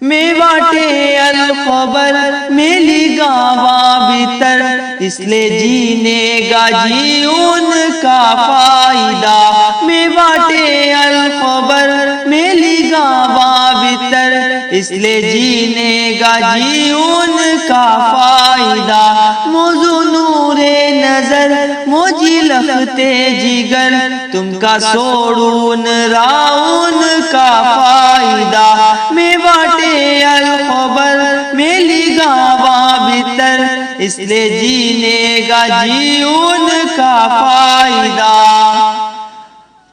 में बाटे अलखबर मेली गावा भीतर, इसलिए जीने का जी उनका फायदा। में बाटे अलखबर मेली गावा भीतर, इसलिए जीने का जी उनका फायदा। मौजू नूरे नजर मोजी लखते जिगर, तुमका सोड़ून राउन का फायदा। में बाटे अलखबर मेली गावा भीतर, इसलिए जीने का जीवन का फायदा।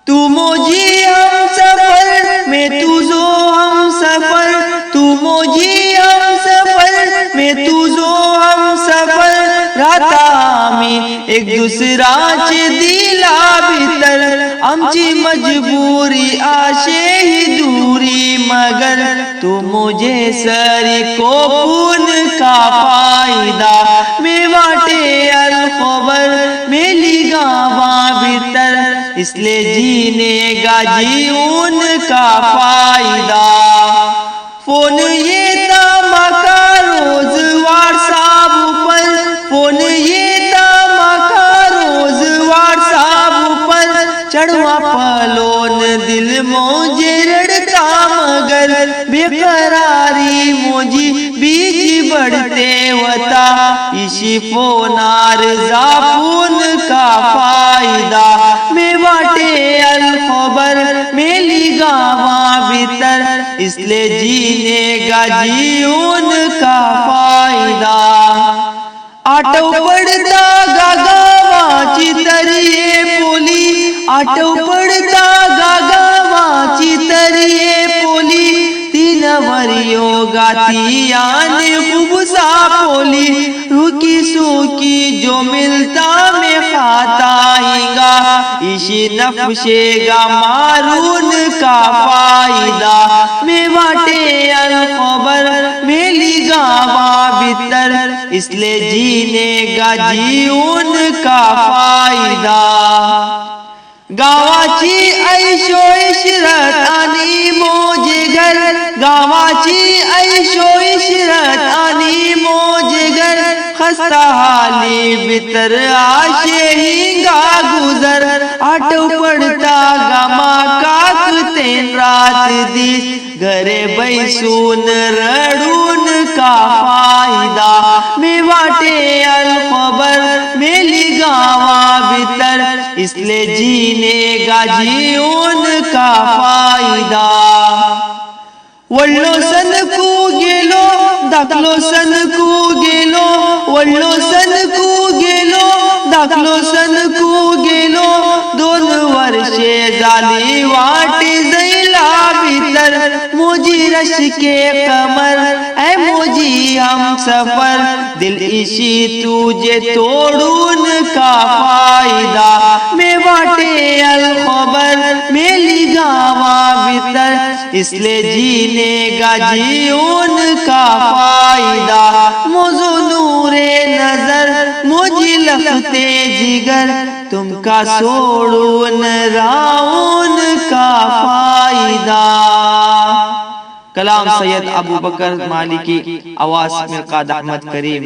तू मोजी हम सफर में तुझो हम सफर, तू मोजी हम सफर में तुझो हम सफर, राता आम्ही एक दुसराचे दिला भीतर, आमची मजबूरी आशे ही दूरी मगर, तू मुझे सरी को पुन का फायदा। में बाटे अलखबर मेली गावा भीतर, इसलिए जीने का जीवन का फायदा। फोन ये तमका रोज व्हाट्सएप पर, फोन ये तमका रोज व्हाट्सएप पर, चढ़वा पलोन दिल मोजे रड़ता मगर, बेकरारी मोजी बीच बढ़ते वता, इसी फोनार जाफून का फायदा। में बाटे अलखबर मेली गावा भीतर, इसलिए जीने का जीवन का फायदा। आटो पड़ता गावाची तरिये पोली, आटो पड़ता गावाची तरिये पोली, तीन वरियो गाती आने खुबसा पोली, रुकी सूकी जो मिलता में खाता हीगा, इसी नफ्शेगा मारून का फायदा। में बाटे अलखबर मेली गावा भीतर, इसलिए जीने का जीवन का फायदा। गावाची ऐशो इशरत आनी मोजे घर, गावाची ऐशो इशरत आनी मोजे घर, खस्ता हाली भीतर आशे हिंगा गुजर, आटो पड़ता गमा काक तेन रात दी, घरे बैसून रड़ून का फायदा। में बाटे अलखबर मेली गावा भीतर, इसलिए जीने का जीवन का फायदा। वल्लो सन को गेलो दाखलो सन को गेलो, वल्लो सन को गेलो दाखलो सन को गेलो, 2 वर्षे झाली वाटे जैला भीतर, मोजी रश के कमर ऐ मोजी हम सफर, दिल इसी तुझे तोड़ून का फायदा। में बाटे अलखबर मेली गावा भीतर, इसलिए जीने का जीवन का फायदा। मौजू नूरे नजर मोजी लखते जिगर, तुमका सोड़ून राउन का फायदा। कलाम सैयद अबू बकर मालिकी, आवाज मिर्काद अहमद करीम।